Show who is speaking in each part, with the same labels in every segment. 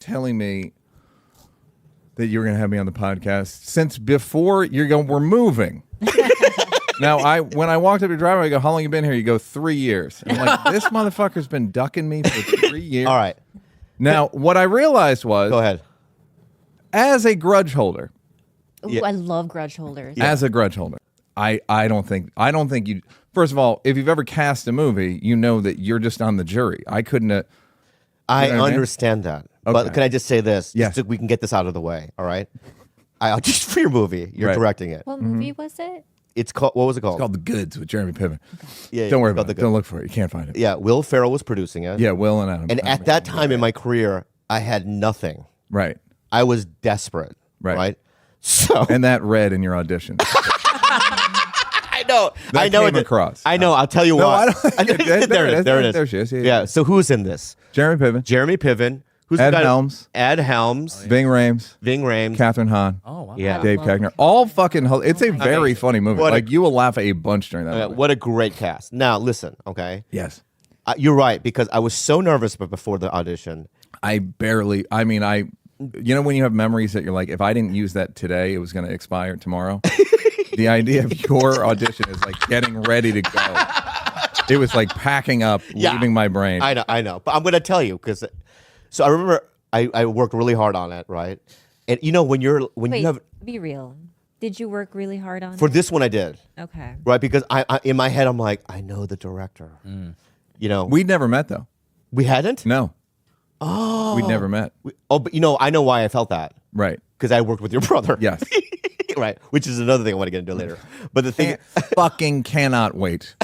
Speaker 1: telling me that you were going to have me on the podcast since before you're going, we're moving. Now, when I walked up your driveway, I go, how long you been here? You go, 3 years. And I'm like, this motherfucker's been ducking me for 3 years.
Speaker 2: All right.
Speaker 1: Now, what I realized was,
Speaker 2: Go ahead.
Speaker 1: As a grudge holder.
Speaker 3: Ooh, I love grudge holders.
Speaker 1: Yeah. As a grudge holder. I don't think you, first of all, if you've ever cast a movie, you know that you're just on the jury. I couldn't.
Speaker 2: I understand that.
Speaker 1: Okay.
Speaker 2: But can I just say this?
Speaker 1: Yeah.
Speaker 2: Just so we can get this out of the way, all right? I auditioned for your movie. You're directing it.
Speaker 3: What movie was it?
Speaker 2: It's called, what was it called?
Speaker 1: It's called The Goods with Jeremy Piven.
Speaker 2: Yeah,
Speaker 1: Don't worry about
Speaker 2: The
Speaker 1: it.
Speaker 2: Goods.
Speaker 1: Don't look for it. You can't find it.
Speaker 2: Yeah, Will Ferrell was producing it.
Speaker 1: Yeah, Will and Adam.
Speaker 2: And at that time in my career, I had nothing.
Speaker 1: Right.
Speaker 2: I was desperate. Right? So
Speaker 1: and that read in your audition.
Speaker 2: I know.
Speaker 1: That
Speaker 2: I know
Speaker 1: came across.
Speaker 2: I know. I'll tell you
Speaker 1: No,
Speaker 2: what.
Speaker 1: I don't.
Speaker 2: There it is. There it is.
Speaker 1: There she is.
Speaker 2: Yeah. So who's in this?
Speaker 1: Jeremy Piven.
Speaker 2: Jeremy Piven. Who's
Speaker 1: Ed
Speaker 2: the guy?
Speaker 1: Helms.
Speaker 2: Ed Helms.
Speaker 1: Ving Rhames.
Speaker 2: Ving Rhames.
Speaker 1: Catherine Hahn.
Speaker 4: Oh, wow.
Speaker 2: Yeah.
Speaker 1: Dave Koechner. All fucking. It's a very funny movie.
Speaker 2: What a-
Speaker 1: Like you will laugh a bunch during that. movie.
Speaker 2: What a great cast. Now listen, okay?
Speaker 1: Yes.
Speaker 2: You're right, because I was so nervous before the audition.
Speaker 1: You know when you have memories that you're like, if I didn't use that today, it was going to expire tomorrow. The idea of your audition is like getting ready to go. It was like packing up, leaving my brain.
Speaker 2: I know. But I'm going to tell you because, so I remember I worked really hard on it, right? And you know when you have
Speaker 3: Be real. Did you work really hard on
Speaker 2: for
Speaker 3: it?
Speaker 2: this one I did,
Speaker 3: Okay.
Speaker 2: right? Because I in my head I'm like I know the director. You know,
Speaker 1: We'd never met though.
Speaker 2: we hadn't.
Speaker 1: No. Oh. We'd never met.
Speaker 2: But you know I know why I felt that
Speaker 1: Right.
Speaker 2: because I worked with your brother.
Speaker 1: Yes.
Speaker 2: Right. Which is another thing I want to get into later. But the thing,
Speaker 1: Fucking cannot wait.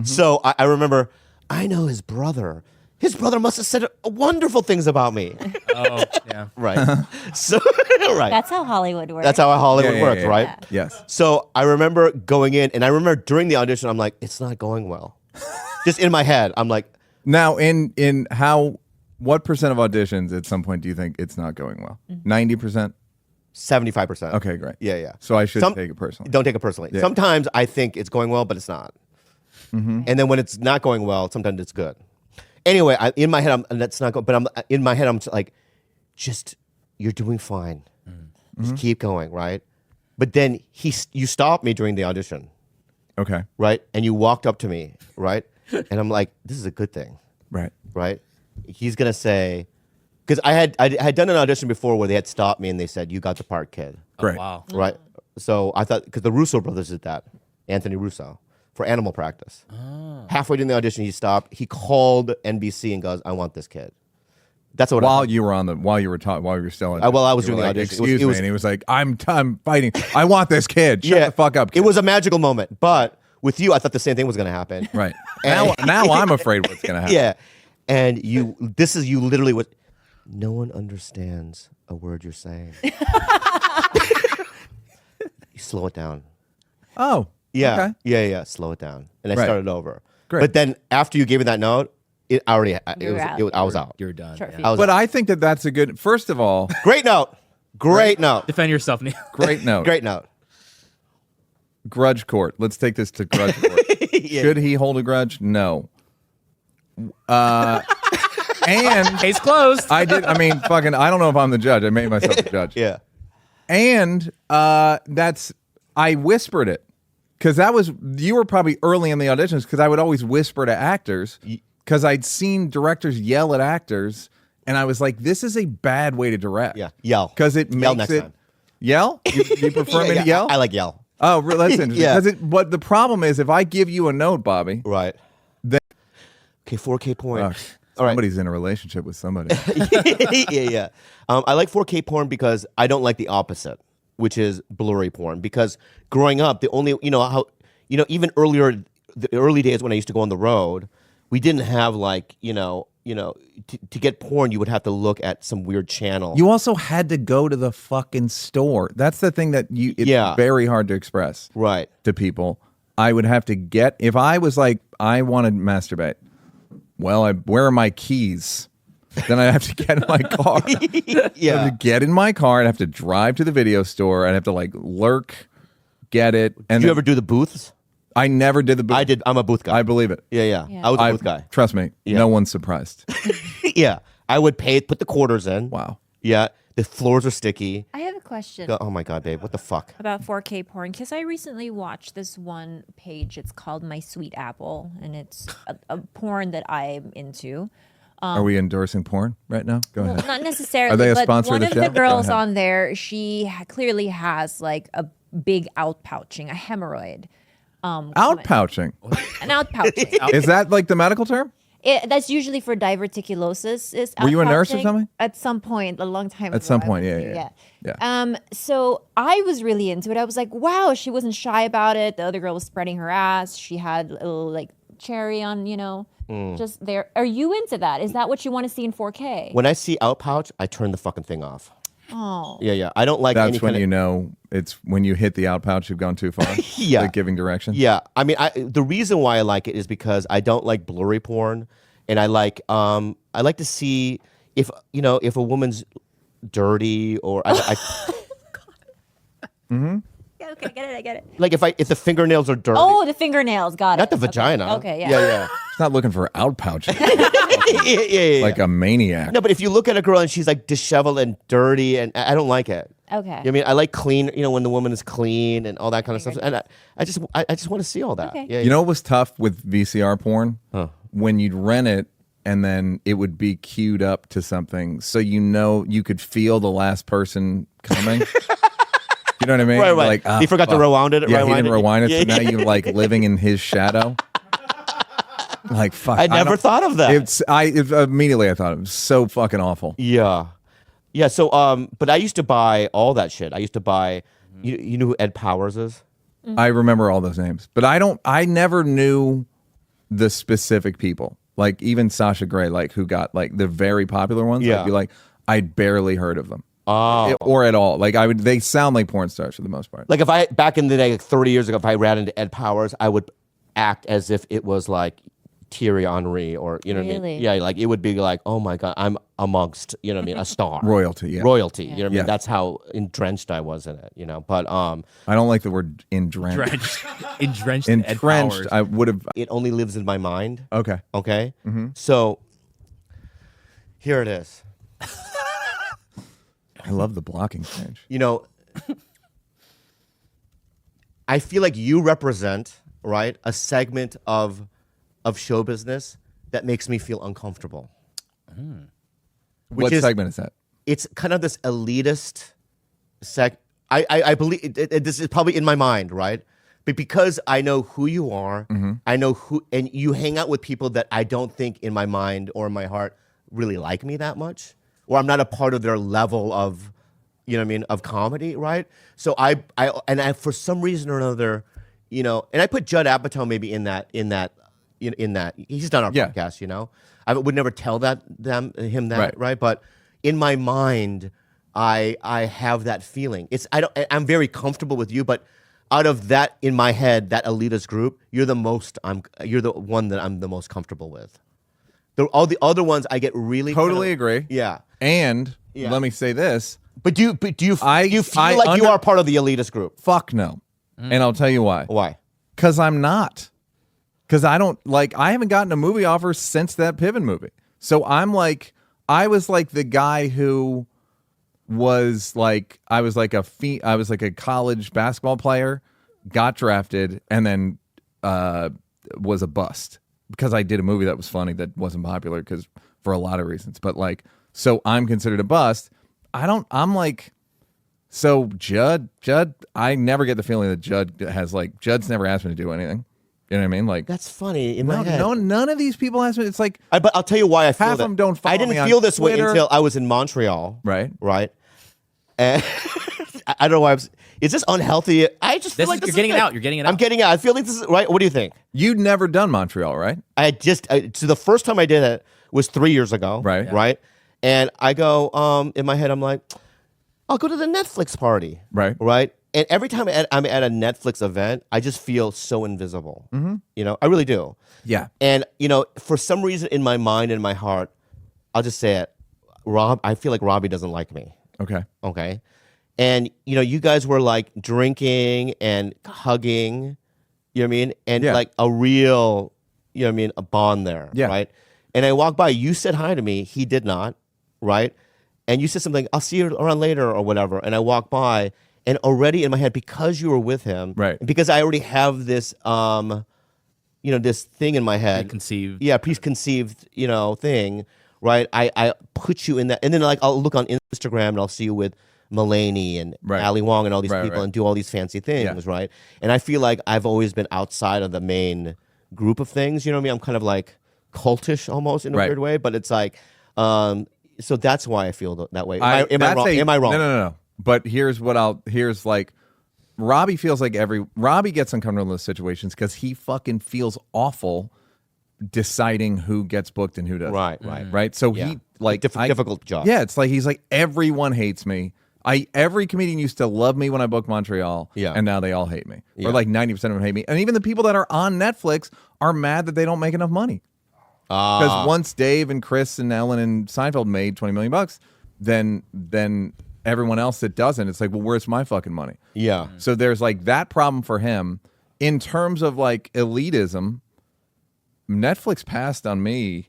Speaker 2: so I remember I know his brother. His brother must have said wonderful things about me.
Speaker 4: Oh, yeah.
Speaker 2: Right. So right.
Speaker 3: That's how Hollywood works.
Speaker 2: That's how Hollywood
Speaker 1: Yeah,
Speaker 2: works,
Speaker 1: yeah.
Speaker 2: right?
Speaker 1: Yes.
Speaker 2: So I remember going in, and I remember during the audition, I'm like, it's not going well. Just in my head, I'm like,
Speaker 1: Now, what percent of auditions at some point do you think it's not going well? 90%?
Speaker 2: 75%.
Speaker 1: Okay, great.
Speaker 2: Yeah.
Speaker 1: So I should take it personally.
Speaker 2: Don't take it personally.
Speaker 1: Yeah.
Speaker 2: Sometimes I think it's going well, but it's not. And then when it's not going well, sometimes it's good. Anyway, in my head, that's not good. But in my head, I'm just like, you're doing fine. Just keep going, right? But then you stopped me during the audition,
Speaker 1: Okay.
Speaker 2: right? And you walked up to me, right? And I'm like, this is a good thing,
Speaker 1: Right.
Speaker 2: right? He's gonna say, because I had done an audition before where they had stopped me and they said, you got the part, kid.
Speaker 1: Great.
Speaker 4: Wow.
Speaker 2: Right. So I thought, because the Russo brothers did that, Anthony Russo, for Animal Practice. Halfway during the audition, he stopped. He called NBC and goes, I want this kid. That's what.
Speaker 1: While you were still in.
Speaker 2: While I was
Speaker 1: you were
Speaker 2: doing the
Speaker 1: like,
Speaker 2: audition.
Speaker 1: Excuse me, and he was like, I'm fighting. I want this kid. Shut the fuck up.
Speaker 2: It was a magical moment. But with you, I thought the same thing was going to happen.
Speaker 1: Right. Now I'm afraid what's going to happen.
Speaker 2: Yeah. And this is you literally what. No one understands a word you're saying. You slow it down.
Speaker 1: Oh.
Speaker 2: Yeah.
Speaker 1: Okay.
Speaker 2: Yeah. Slow it down. And I
Speaker 1: Right.
Speaker 2: started over.
Speaker 1: Great.
Speaker 2: But then after you gave me that note, I was out.
Speaker 4: You're done.
Speaker 3: Short
Speaker 4: Yeah.
Speaker 3: feet.
Speaker 2: I was
Speaker 1: But
Speaker 2: out.
Speaker 1: I think that's a good. First of all,
Speaker 2: Great note. Great note.
Speaker 4: Defend yourself, Neal.
Speaker 1: great note.
Speaker 2: Great note.
Speaker 1: Grudge court. Let's take this to grudge court.
Speaker 2: Yeah.
Speaker 1: Should he hold a grudge? No. And
Speaker 4: Case closed.
Speaker 1: I don't know if I'm the judge. I made myself the judge.
Speaker 2: Yeah.
Speaker 1: And I whispered it because you were probably early in the auditions because I would always whisper to actors because I'd seen directors yell at actors and I was like, this is a bad way to direct.
Speaker 2: Yeah. Yell.
Speaker 1: Because it
Speaker 2: Yell
Speaker 1: makes
Speaker 2: next
Speaker 1: it.
Speaker 2: time.
Speaker 1: Yell? You prefer me to yell?
Speaker 2: I like yell.
Speaker 1: Oh, that's interesting.
Speaker 2: Yeah.
Speaker 1: But the problem is if I give you a note, Bobby,
Speaker 2: Right.
Speaker 1: Then-
Speaker 2: Okay, 4K porn. All right.
Speaker 1: somebody's in a relationship with somebody.
Speaker 2: Yeah. I like 4K porn because I don't like the opposite, which is blurry porn. Because growing up, even earlier, the early days when I used to go on the road, we didn't have to get porn, you would have to look at some weird channel.
Speaker 1: You also had to go to the fucking store. That's the thing that it's very hard to express
Speaker 2: Right.
Speaker 1: to people. I would have to if I was like, I want to masturbate. Well, where are my keys? Then I'd have to get in my car.
Speaker 2: Yeah.
Speaker 1: I'd have to get in my car. I'd have to drive to the video store. I'd have to lurk, get it. And
Speaker 2: Did you ever do the booths?
Speaker 1: I never did the booth.
Speaker 2: I did. I'm a booth guy.
Speaker 1: I believe it.
Speaker 2: Yeah.
Speaker 3: Yeah.
Speaker 2: I was a booth guy.
Speaker 1: Trust me, no one's surprised.
Speaker 2: Yeah. I would put the quarters in.
Speaker 1: Wow.
Speaker 2: Yeah. The floors are sticky.
Speaker 3: I have a question
Speaker 2: Oh my God, babe. What the fuck?
Speaker 3: about 4K porn because I recently watched this one page. It's called My Sweet Apple, and it's a porn that I'm into.
Speaker 1: Are we endorsing porn right now? Go
Speaker 3: Well,
Speaker 1: ahead.
Speaker 3: not necessarily.
Speaker 1: Are they a
Speaker 3: but
Speaker 1: sponsor
Speaker 3: one
Speaker 1: of
Speaker 3: of
Speaker 1: the
Speaker 3: the
Speaker 1: show? Go
Speaker 3: girls
Speaker 1: ahead.
Speaker 3: on there, she clearly has like a big outpouching, a hemorrhoid.
Speaker 1: Outpouching.
Speaker 3: An outpouching.
Speaker 1: Is that like the medical term?
Speaker 3: That's usually for diverticulosis. Is
Speaker 1: Were you a nurse or
Speaker 3: outpouching.
Speaker 1: something?
Speaker 3: At some point, a long time ago.
Speaker 1: At some
Speaker 3: I
Speaker 1: point,
Speaker 3: was-
Speaker 1: yeah.
Speaker 3: So I was really into it. I was like, wow, she wasn't shy about it. The other girl was spreading her ass. She had a little like cherry on, just there. Are you into that? Is that what you want to see in 4K?
Speaker 2: When I see outpouch, I turn the fucking thing off.
Speaker 3: Oh.
Speaker 2: Yeah. I don't like any
Speaker 1: That's when
Speaker 2: kind
Speaker 1: you
Speaker 2: of,
Speaker 1: know it's when you hit the outpouch, you've gone too far.
Speaker 2: Yeah.
Speaker 1: Like giving direction.
Speaker 2: Yeah. I mean, the reason why I like it is because I don't like blurry porn, and I like to see if a woman's dirty or
Speaker 3: Yeah, okay, I get it.
Speaker 2: like if the fingernails are dirty.
Speaker 3: Oh, the fingernails. Got it.
Speaker 2: Not the vagina.
Speaker 3: Okay, yeah.
Speaker 2: Yeah.
Speaker 1: It's not looking for outpouching
Speaker 2: yeah.
Speaker 1: like a maniac.
Speaker 2: No, but if you look at a girl and she's like disheveled and dirty, and I don't like it.
Speaker 3: Okay.
Speaker 2: I mean, I like clean, when the woman is clean and all that kind of stuff. And I just want to see all that.
Speaker 3: Okay.
Speaker 2: Yeah.
Speaker 1: You know what was tough with VCR porn? When you'd rent it and then it would be queued up to something, so you could feel the last person coming. You know what I mean?
Speaker 2: Right.
Speaker 1: Like,
Speaker 2: He forgot to
Speaker 1: fuck.
Speaker 2: rewind it.
Speaker 1: Yeah, he didn't rewind it.
Speaker 2: Yeah,
Speaker 1: So now
Speaker 2: yeah.
Speaker 1: you're like living in his shadow. Like fuck.
Speaker 2: I never
Speaker 1: don't-
Speaker 2: thought of that.
Speaker 1: Immediately I thought it was so fucking awful.
Speaker 2: Yeah. So, but I used to buy all that shit. I used to buy, you know who Ed Powers is?
Speaker 1: I remember all those names, but I never knew the specific people. Like even Sasha Grey, like who got like the very popular ones.
Speaker 2: Yeah.
Speaker 1: I'd be like, I'd barely heard of them.
Speaker 2: Oh.
Speaker 1: Or at all. Like they sound like porn stars for the most part.
Speaker 2: Like back in the day, like 30 years ago, if I ran into Ed Powers, I would act as if it was like Thierry Henry or, you know what I
Speaker 3: Really?
Speaker 2: mean? Yeah, like it would be like, oh my God, I'm amongst, you know what I mean, a star.
Speaker 1: Royalty, yeah.
Speaker 2: Royalty, you know what I mean?
Speaker 1: Yeah.
Speaker 2: That's how drenched I was in it, But
Speaker 1: I don't like the word
Speaker 4: Drenched in Ed
Speaker 1: entrenched.
Speaker 4: Powers.
Speaker 1: I would have.
Speaker 2: it only lives in my mind,
Speaker 1: Okay.
Speaker 2: okay? So here it is.
Speaker 1: I love the blocking change.
Speaker 2: I feel like you represent, right, a segment of show business that makes me feel uncomfortable.
Speaker 1: What segment is that?
Speaker 2: It's kind of this elitist I believe this is probably in my mind, right? But because I know who you are, I know who, and you hang out with people that I don't think in my mind or in my heart really like me that much, or I'm not a part of their level of, of comedy, right? So I for some reason or another, and I put Judd Apatow maybe in that he's done our
Speaker 1: Yeah.
Speaker 2: podcast, I would never tell him that,
Speaker 1: Right.
Speaker 2: right? But in my mind, I have that feeling. I'm very comfortable with you, but out of that in my head, that elitist group, you're the one that I'm the most comfortable with. All the other ones I get really
Speaker 1: Totally agree.
Speaker 2: Yeah.
Speaker 1: And
Speaker 2: Yeah.
Speaker 1: let me say this.
Speaker 2: But do you feel
Speaker 1: I
Speaker 2: like you are part of the elitist group?
Speaker 1: Fuck no. And I'll tell you why.
Speaker 2: Why?
Speaker 1: Because I'm not. Because I haven't gotten a movie offer since that Piven movie. So I was like the guy who was like, I was like a college basketball player, got drafted, and then was a bust because I did a movie that was funny that wasn't popular because for a lot of reasons. But so I'm considered a bust. So Judd, I never get the feeling that Judd's never asked me to do anything. You know what I mean?
Speaker 2: That's funny in my head.
Speaker 1: None of these people ask me. It's like,
Speaker 2: But I'll tell you why I feel
Speaker 1: Half
Speaker 2: that.
Speaker 1: of them don't follow
Speaker 2: I didn't
Speaker 1: me on
Speaker 2: feel this way
Speaker 1: Twitter.
Speaker 2: until I was in Montreal.
Speaker 1: right?
Speaker 2: Right. And I don't know why is this unhealthy? I just feel like
Speaker 4: You're
Speaker 2: this
Speaker 4: getting
Speaker 2: is
Speaker 4: it
Speaker 2: good.
Speaker 4: out. You're getting it
Speaker 2: I'm
Speaker 4: out.
Speaker 2: getting it out. I feel like this is right. What do you think?
Speaker 1: You'd never done Montreal, right?
Speaker 2: So the first time I did it was 3 years ago.
Speaker 1: Right. Yeah.
Speaker 2: Right. And I go, in my head, I'm like, I'll go to the Netflix party.
Speaker 1: Right.
Speaker 2: Right. And every time I'm at a Netflix event, I just feel so invisible. I really do.
Speaker 1: Yeah.
Speaker 2: And, for some reason in my mind and my heart, I'll just say it, I feel like Robbie doesn't like me.
Speaker 1: Okay.
Speaker 2: Okay. And, you guys were like drinking and hugging You know what I mean? And
Speaker 1: Yeah.
Speaker 2: like a real, you know what I mean, a bond there,
Speaker 1: Yeah.
Speaker 2: right? And I walked by, you said hi to me, he did not, right? And you said something, I'll see you around later or whatever. And I walked by, and already in my head, because you were with him,
Speaker 1: Right.
Speaker 2: and because I already have this, this thing in my head,
Speaker 4: Preconceived.
Speaker 2: yeah, preconceived, thing, right? I put you in that, and then like I'll look on Instagram and I'll see you with Mulaney and
Speaker 1: Right.
Speaker 2: Ali Wong and all these
Speaker 1: Right,
Speaker 2: people
Speaker 1: right.
Speaker 2: and do all these fancy things, right? And I feel like I've always been outside of the main group of things. You know what I mean? I'm kind of like cultish almost in a
Speaker 1: Right.
Speaker 2: weird way, but it's like, so that's why I feel that way. Am I
Speaker 1: that's
Speaker 2: wrong? Am I wrong?
Speaker 1: No. But here's like, Robbie feels like Robbie gets uncomfortable in those situations because he fucking feels awful deciding who gets booked and who doesn't. Right. So
Speaker 2: Yeah.
Speaker 1: he like
Speaker 2: difficult job.
Speaker 1: Yeah, it's like he's like, everyone hates me. Every comedian used to love me when I booked Montreal,
Speaker 2: Yeah.
Speaker 1: and now they all hate me.
Speaker 2: Yeah.
Speaker 1: Or like 90% of them hate me. And even the people that are on Netflix are mad that they don't make enough money. Because once Dave and Chris and Ellen and Seinfeld made $20 million, then everyone else that doesn't, it's like, well, where's my fucking money?
Speaker 2: Yeah.
Speaker 1: So there's like that problem for him. In terms of like elitism, Netflix passed on me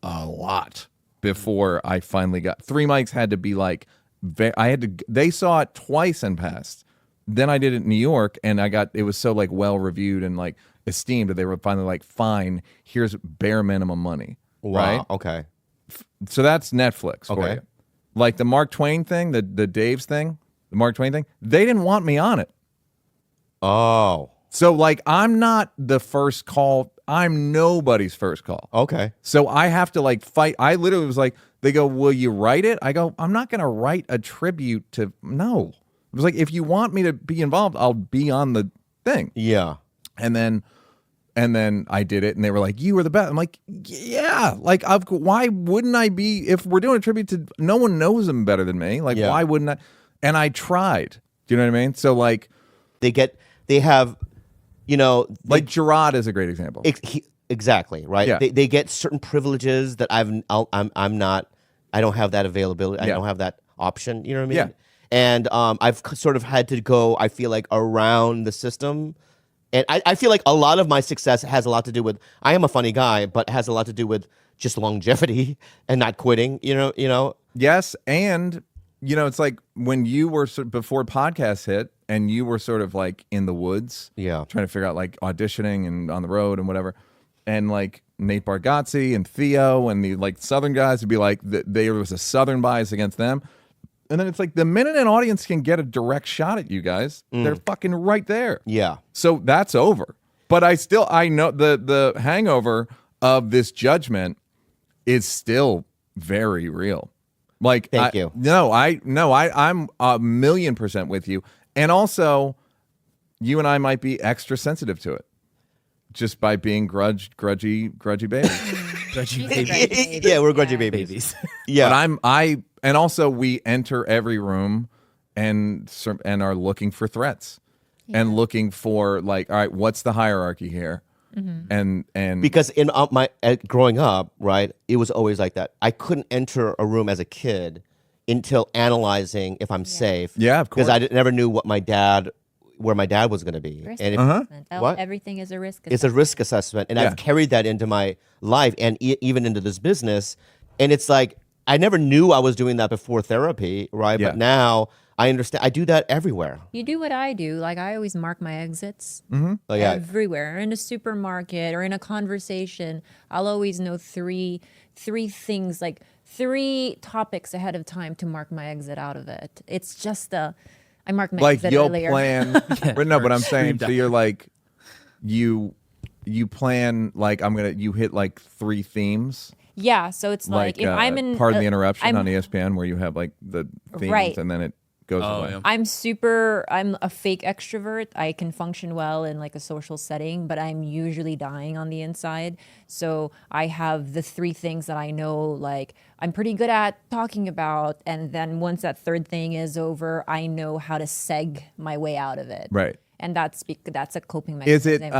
Speaker 1: a lot before I finally got. Three Mics had to be like, they saw it twice and passed. Then I did it in New York, and it was so like well reviewed and like esteemed that they were finally like, fine, here's bare minimum money.
Speaker 2: Wow.
Speaker 1: Right?
Speaker 2: Okay.
Speaker 1: So that's Netflix for
Speaker 2: Okay.
Speaker 1: you. Like the Mark Twain thing, the Dave's thing, the Mark Twain thing, they didn't want me on it.
Speaker 2: Oh.
Speaker 1: So like, I'm not the first call. I'm nobody's first call.
Speaker 2: Okay.
Speaker 1: So I have to like fight. I literally was like, they go, will you write it? I go, I'm not going to write a tribute to, no. It was like, if you want me to be involved, I'll be on the thing.
Speaker 2: Yeah.
Speaker 1: And then I did it, and they were like, you were the best. I'm like, yeah. Like, why wouldn't I be, if we're doing a tribute to, no one knows him better than me. Like,
Speaker 2: Yeah.
Speaker 1: why wouldn't I? And I tried. Do you know what I mean? So like
Speaker 2: they have,
Speaker 1: like Gerard is a great example.
Speaker 2: Exactly, right?
Speaker 1: Yeah.
Speaker 2: They get certain privileges that I'm not, I don't have that availability. I
Speaker 1: Yeah.
Speaker 2: don't have that option, you know what I mean?
Speaker 1: Yeah.
Speaker 2: And I've sort of had to go, I feel like, around the system. And I feel like a lot of my success has a lot to do with, I am a funny guy, but has a lot to do with just longevity and not quitting, you know?
Speaker 1: Yes, and it's like when you were before podcasts hit, and you were sort of like in the woods,
Speaker 2: Yeah.
Speaker 1: trying to figure out like auditioning and on the road and whatever, and like Nate Bargatze and Theo and the like Southern guys would be like, there was a Southern bias against them, and then it's like the minute an audience can get a direct shot at you guys, they're fucking right there.
Speaker 2: Yeah.
Speaker 1: So that's over. But I know the hangover of this judgment is still very real. Like,
Speaker 2: Thank you.
Speaker 1: I'm 1,000,000% with you. And also, you and I might be extra sensitive to it just by being grudgy babies.
Speaker 4: Grudgy
Speaker 3: He's a
Speaker 4: baby.
Speaker 3: grudgy baby.
Speaker 2: Yeah, we're grudgy
Speaker 3: Yeah.
Speaker 2: babies.
Speaker 4: Babies.
Speaker 2: Yeah.
Speaker 1: But and also we enter every room and are looking for threats and looking for like, all right, what's the hierarchy here? And
Speaker 2: Because in growing up, right, it was always like that. I couldn't enter a room as a kid until analyzing if I'm safe.
Speaker 1: Yeah, of course.
Speaker 2: Because I never knew where my dad was going to be.
Speaker 3: Risk
Speaker 2: And
Speaker 3: assessment.
Speaker 2: What?
Speaker 3: Everything is a risk
Speaker 2: it's a
Speaker 3: assessment.
Speaker 2: risk assessment, and
Speaker 1: Yeah.
Speaker 2: I've carried that into my life and even into this business. And it's like I never knew I was doing that before therapy, right?
Speaker 1: Yeah.
Speaker 2: But now I understand. I do that everywhere.
Speaker 3: You do what I do. Like, I always mark my exits
Speaker 2: Oh, yeah.
Speaker 3: everywhere. In a supermarket or in a conversation, I'll always know three things, like 3 topics ahead of time to mark my exit out of it. It's just I mark my
Speaker 1: like
Speaker 3: exit
Speaker 1: you'll
Speaker 3: earlier.
Speaker 1: plan. But no, but I'm saying, so
Speaker 4: Streamed
Speaker 1: you're like, you plan like you hit like 3 themes.
Speaker 3: Yeah, so it's like if I'm in
Speaker 1: Pardon the Interruption
Speaker 3: I'm-
Speaker 1: on ESPN, where you have like the themes
Speaker 3: Right.
Speaker 1: and then it goes
Speaker 4: Oh,
Speaker 1: away.
Speaker 4: yeah.
Speaker 3: I'm a fake extrovert. I can function well in like a social setting, but I'm usually dying on the inside. So I have the 3 things that I know, like I'm pretty good at talking about. And then once that 3rd thing is over, I know how to seg my way out of it.
Speaker 1: Right.
Speaker 3: And that's a coping
Speaker 1: Is
Speaker 3: mechanism.
Speaker 1: it